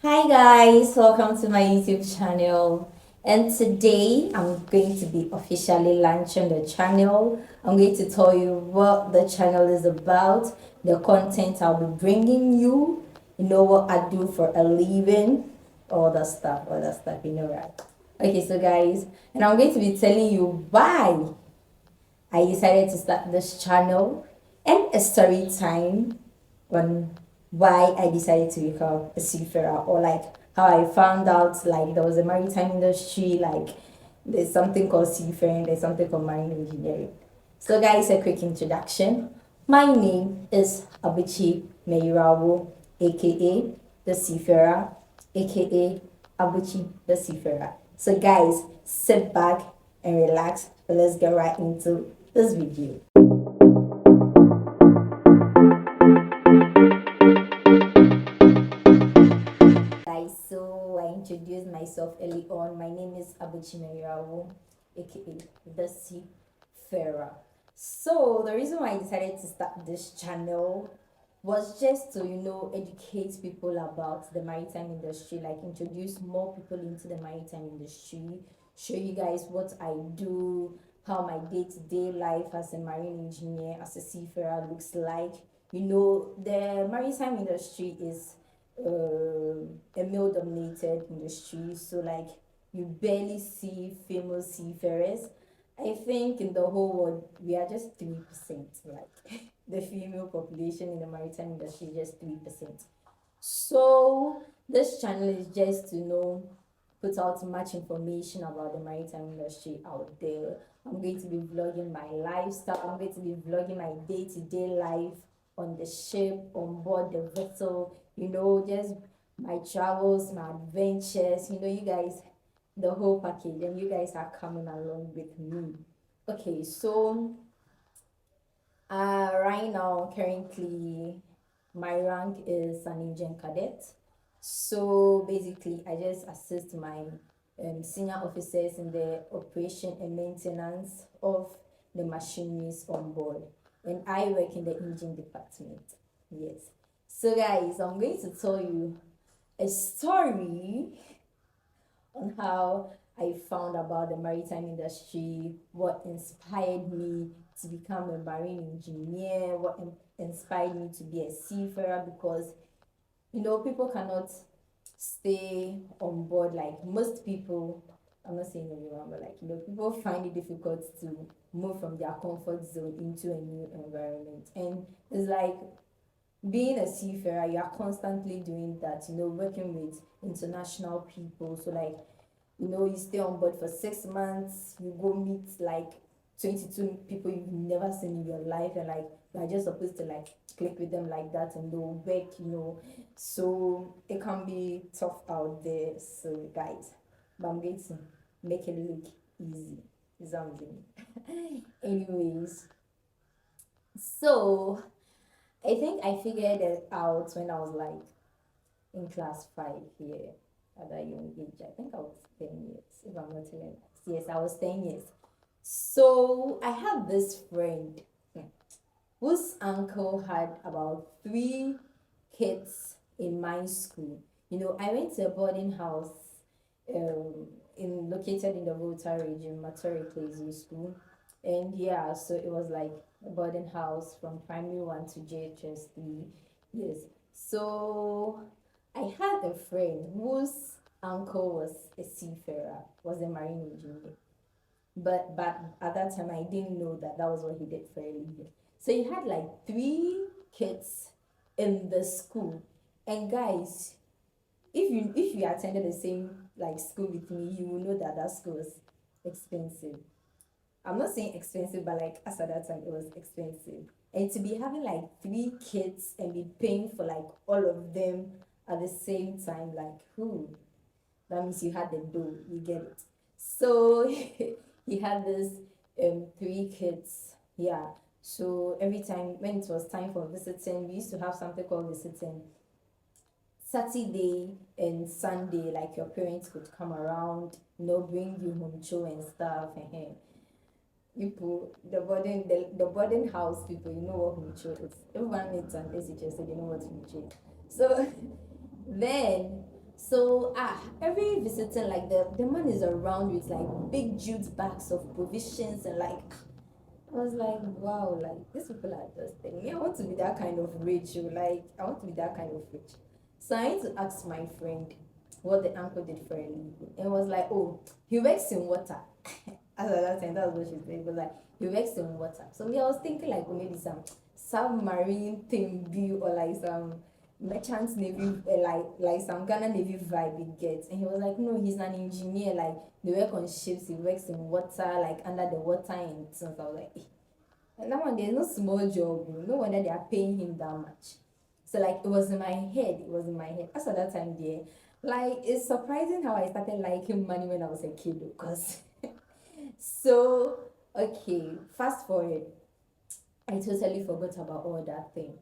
Hi guys, welcome to my YouTube channel. And today I'm going to be officially launching the channel. I'm going to tell you what the channel is about, the content I'll be bringing you, what I do for a living, all that stuff, right? Okay, so guys, and I'm going to be telling you why I decided to start this channel and a story time on why I decided to become a seafarer, or like how I found out like there was a maritime industry, like there's something called seafaring, there's something called marine engineering. So guys, a quick introduction. My name is abotchie.theseafarer, aka the seafarer, aka abotchie.theseafarer. So guys, sit back and relax, and let's get right into this video. Guys, so I introduced myself early on. My name is Abuchi Merirawo, aka the Seafarer. So the reason why I decided to start this channel was just to educate people about the maritime industry, like introduce more people into the maritime industry, show you guys what I do, how my day-to-day life as a marine engineer, as a seafarer looks like. The maritime industry is a male dominated industry, so like you barely see female seafarers. I think in the whole world we are just 3%, like the female population in the maritime industry is just 3%. So this channel is just to put out much information about the maritime industry out there. I'm going to be vlogging my lifestyle. I'm going to be vlogging my day-to-day life on the ship, on board the vessel, just my travels, my adventures, you guys, the whole package, and you guys are coming along with me. Okay, so right now, currently, my rank is an engine cadet. So basically, I just assist my senior officers in the operation and maintenance of the machineries on board. And I work in the engine department. Yes. So guys, I'm going to tell you a story on how I found about the maritime industry, what inspired me to become a marine engineer, what inspired me to be a seafarer, because people cannot stay on board like most people. I'm not saying everyone, but like people find it difficult to move from their comfort zone into a new environment. And it's like being a seafarer, you are constantly doing that, working with international people. So like you stay on board for 6 months, you go meet like 22 people you've never seen in your life, and like you're just supposed to like click with them like that, and they'll work. So it can be tough out there. So guys, but I'm going to make it look easy. Something. Anyways, so I think I figured it out when I was like in class 5 here at that young age. I think I was 10 years, if I'm not telling. Yes, I was 10 years. So I had this friend whose uncle had about 3 kids in my school. I went to a boarding house located in the Volta region, Matori Ecclesia School. And yeah, so it was like a boarding house from primary 1 to JHS 3. Yes. So I had a friend whose uncle was a seafarer, was a marine engineer. But at that time I didn't know that that was what he did for a living. So he had like 3 kids in the school. And guys, if you attended the same like school with me, you will know that that school was expensive. I'm not saying expensive, but like as at that time it was expensive. And to be having like 3 kids and be paying for like all of them at the same time, like who? That means you had the dough, you get it. So he had this 3 kids. Yeah. So every time when it was time for visiting, we used to have something called visiting. Saturday and Sunday, like your parents could come around, bring you home show and stuff. People, the boarding house people, you know what home show is. Everyone needs an SHS, so they know what home show is. So then So every visitor, like the man is around with like big jute bags of provisions and like I was like, wow, like these people are just telling me I want to be that kind of rich. Like I want to be that kind of rich. So I need to ask my friend what the uncle did for a living. And it was like, oh, he works in water. As at that time, that's what she said. But like he works in water. So me, I was thinking like, oh, maybe some submarine thing be or like some merchant navy like some Ghana navy vibe he gets. And he was like, no, he's an engineer. Like they work on ships. He works in water, like under the water and so I was like, eh. And that one there's no small job. No wonder they are paying him that much. So like it was in my head. It was in my head. As at that time, there, like it's surprising how I started liking money when I was a kid, because so okay, fast forward, I totally forgot about all that thing.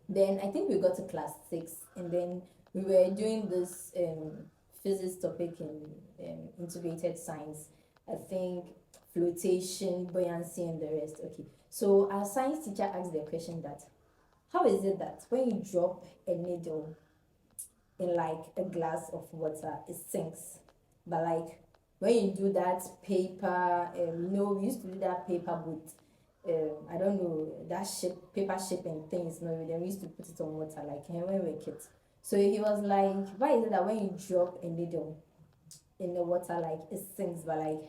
Then I think we got to class 6, and then we were doing this physics topic in integrated science. I think flotation, buoyancy, and the rest. Okay, so our science teacher asked the question that how is it that when you drop a needle in like a glass of water, it sinks, but like when you do that paper, we used to do that paper boat, I don't know, that ship, paper ship and things, no, then we used to put it on water, like when we were kids. So he was like, why is it that when you drop a needle in the water, like it sinks, but like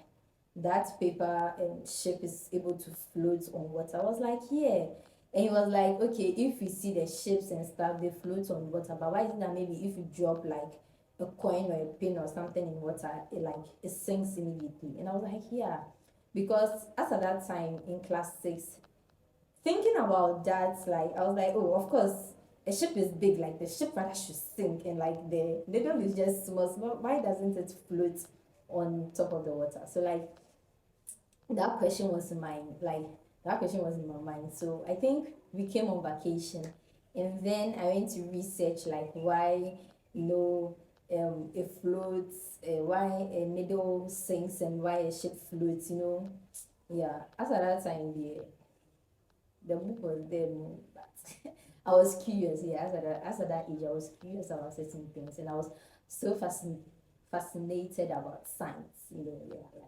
that paper ship is able to float on water? I was like, yeah. And he was like, okay, if you see the ships and stuff, they float on water, but why is it that maybe if you drop like a coin or a pin or something in water, it sinks immediately? And I was like, yeah, because as at that time in class 6, thinking about that, like I was like, oh, of course, a ship is big, like the ship rather should sink, and like the needle is just small. So why doesn't it float on top of the water? So like that question was in my like that question was in my mind. So I think we came on vacation, and then I went to research like why you know it floats, why a needle sinks, and why a ship floats. Yeah, after that time the book was there, no, but I was curious. Yeah, as at that age, I was curious about certain things, and I was so fascinated about science. Yeah, like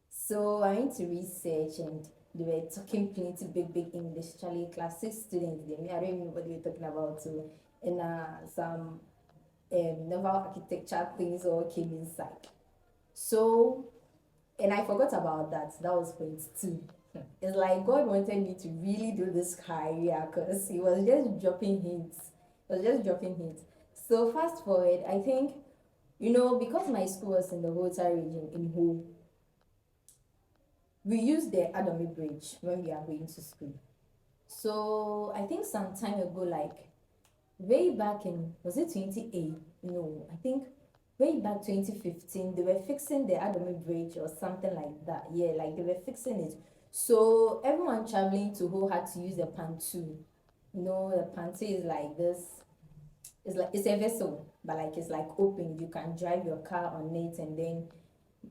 so I went to research, and they were talking plenty big English. Actually, class 6 students, they, I don't even know what they were talking about. So, and some naval architecture things all came inside. So, and I forgot about that. That was point 2. It's like God wanted me to really do this career, because He was just dropping hints. He was just dropping hints. So, fast forward, I think, because my school was in the Volta region in Ho, we use the Adomi Bridge when we are going to school. So I think some time ago, like way back in, was it 28? No, I think way back 2015, they were fixing the Adomi Bridge or something like that. Yeah, like they were fixing it. So everyone traveling to Ho had to use the pantu. The pantu is like this. It's a vessel, but like it's like open. You can drive your car on it, and then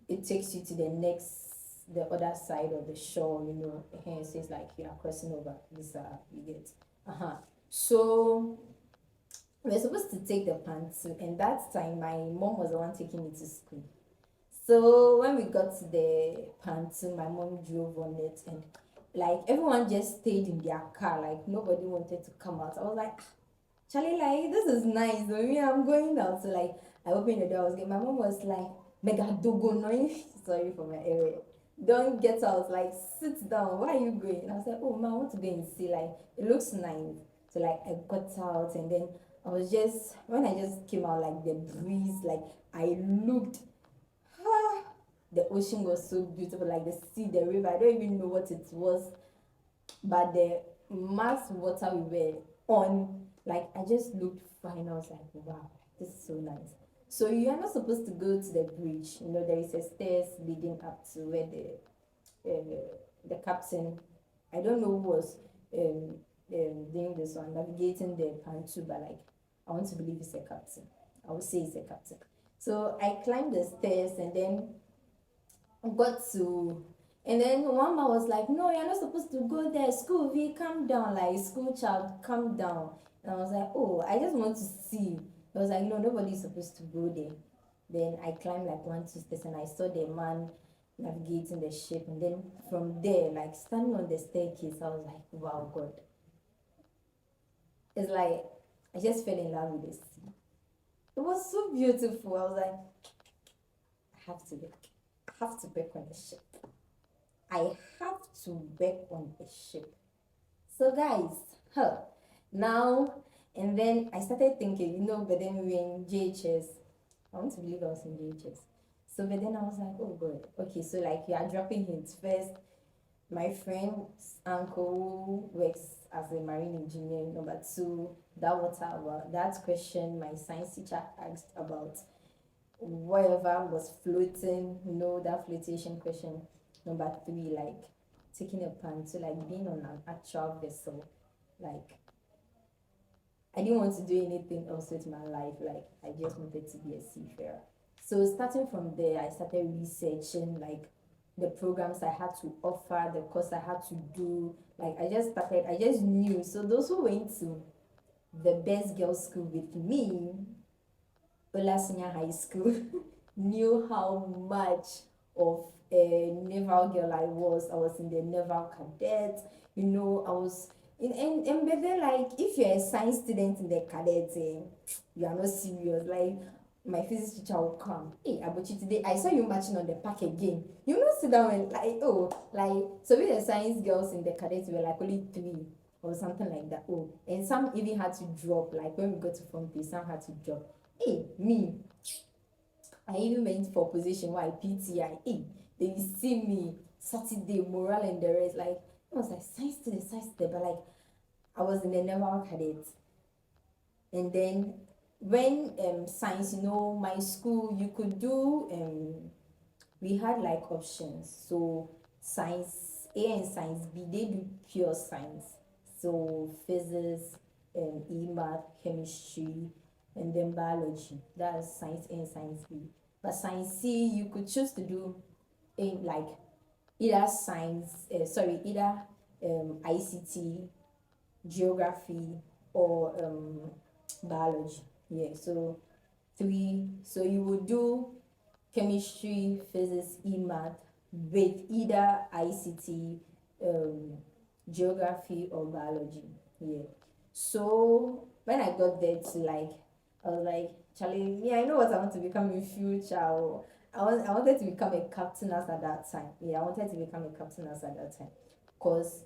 it takes you to the other side of the shore. Hence it's like you are crossing over this, you get. So we're supposed to take the pantsu, and that time my mom was the one taking me to school. So when we got to the pantsu, my mom drove on it, and like everyone just stayed in their car, like nobody wanted to come out. I was like, Charlie, like this is nice. I mean, I'm going out. So like I opened the door. I was getting. My mom was like, "Mega dogo no." Sorry for my area. Don't get out. Like sit down. Where are you going? And I was like, "Oh, ma, I want to go and see. Like it looks nice." So like I got out, and then I was just when I just came out, like the breeze, like I looked. Ah, the ocean was so beautiful, like the sea, the river. I don't even know what it was, but the mass water we were on, like I just looked fine. I was like, wow, this is so nice. So you are not supposed to go to the bridge. There is a stairs leading up to where the captain, I don't know who was doing this one, navigating the pantu, but like I want to believe it's a captain. I would say it's a captain. So I climbed the stairs, and then got to, and then one man was like, no, you're not supposed to go there. School V, calm down. Like, school child, calm down. And I was like, oh, I just want to see. I was like, no, nobody's supposed to go there. Then I climbed like one, two steps and I saw the man navigating the ship. And then from there, like standing on the staircase, I was like, wow, God. It's like I just fell in love with the sea. It was so beautiful. I was like, I have to work. I have to work on the ship. I have to work on the ship. So guys, huh, now and then I started thinking, but then we were in JHS. I want to believe I was in JHS. So but then I was like, oh God, okay, so like you are dropping hints. First, my friend's uncle works as a marine engineer. Number two, that question my science teacher asked about whatever was floating, that flotation question. Number three, like taking a punt, so like being on an actual vessel. Like I didn't want to do anything else with my life. Like I just wanted to be a seafarer. So starting from there, I started researching like the programs I had to offer, the course I had to do. Like I just knew. So those who went to the best girls school with me, Ola Senior High School, knew how much of a naval girl I was. I was in the naval cadet. I was and but then like if you're a science student in the cadet, you are not serious. Like my physics teacher will come. Hey, Abuchi, today I saw you marching on the park again. You know, sit down and like, oh, like so we the science girls in the cadets were like only three or something like that. Oh, and some even had to drop. Like when we got to front page, some had to drop. Hey, me, I even went for position why PTI. Hey, they see me Saturday, morale and the rest. Like, I was like, science student, but like, I was in the naval cadet. And then when science, my school, you could do, we had like options. So science A and science B, they do pure science. So physics, e-math, chemistry, and then biology. That's science A and science B. But science C, you could choose to do in like either either ICT, geography, or biology. Yeah, so three. So you would do chemistry, physics, e-math with either ICT, geography, or biology. Yeah. So when I got there to like, I was like, Charlie, me, I know what I want to become in future. I wanted to become a captain as at that time. Yeah, I wanted to become a captain as at that time. Cause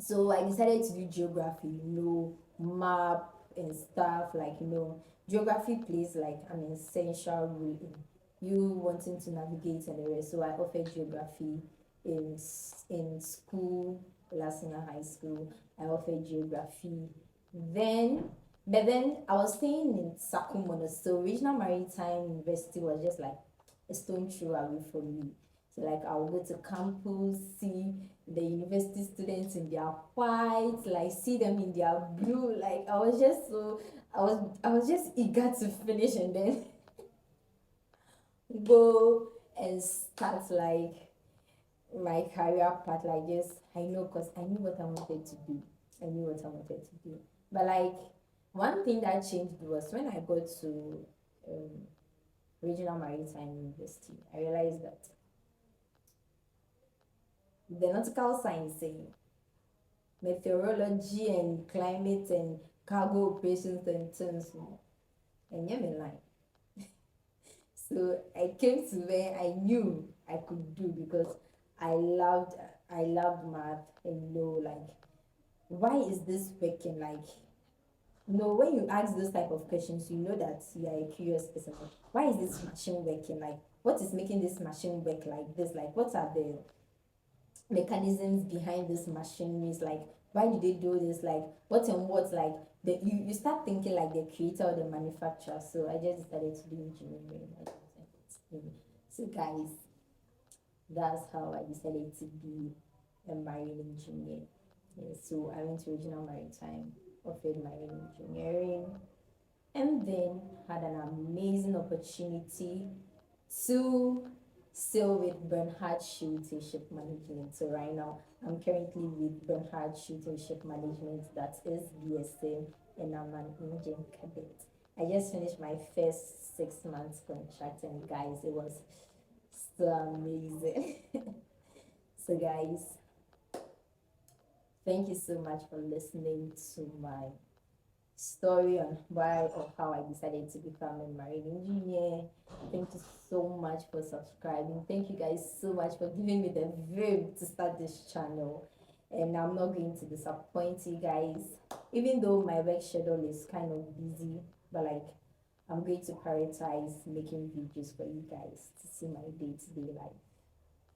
so I decided to do geography, map and stuff like geography plays like an essential role in you wanting to navigate and the rest. So I offered geography in school, last year high school. I offered geography. Then but then I was staying in Sakumono, so Regional Maritime University was just like a stone throw away from me. So like I'll go to campus, see the university students in their white, like see them in their blue. Like I was just eager to finish and then go and start like my career path. Like just I know because I knew what I wanted to do. I knew what I wanted to do. But like one thing that changed was when I got to Regional Maritime University, I realized that the nautical science, meteorology and climate and cargo operations and things, and yeah, me line. So I came to where I knew I could do because I loved I loved math and like why is this working like when you ask those type of questions, you know that you are a curious person. Like, why is this machine working? Like, what is making this machine work like this? Like, what are the mechanisms behind this machineries? Like, why do they do this? Like, what and what? Like, you start thinking like the creator or the manufacturer. So I just decided to do engineering. So guys, that's how I decided to be a marine engineer. Yeah, so I went to Regional Maritime, offered marine engineering, and then had an amazing opportunity to sail with Bernhard Schulte Ship Management. So right now, I'm currently with Bernhard Schulte Ship Management, that is BSM, and I'm an engine cadet. I just finished my first 6 months contract, and guys, it was so amazing. So guys, thank you so much for listening to my story on why or how I decided to become a marine engineer. Thank you so much for subscribing. Thank you guys so much for giving me the verb to start this channel. And I'm not going to disappoint you guys, even though my work schedule is kind of busy, but like I'm going to prioritize making videos for you guys to see my day-to-day life.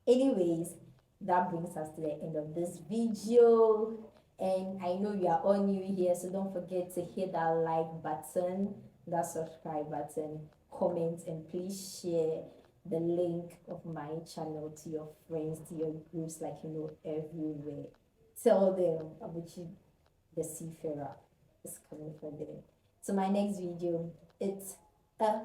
Anyways, that brings us to the end of this video, and I know you are all new here, so don't forget to hit that like button, that subscribe button, comment, and please share the link of my channel to your friends, to your groups, like everywhere. Tell them abotchie the seafarer is coming for them. So my next video, it's a